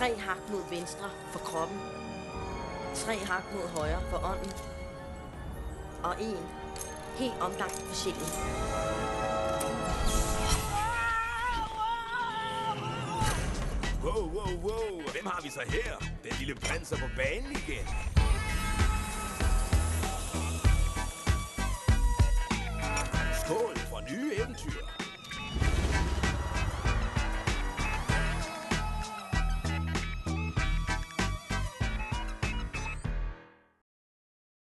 Tre hak mod venstre for kroppen. 3 hak mod højre for ånden. Og 1 helt omgang for sjælen. Wow. Hvem har vi så her? Den lille prins er på banen igen. Skål for nye eventyr.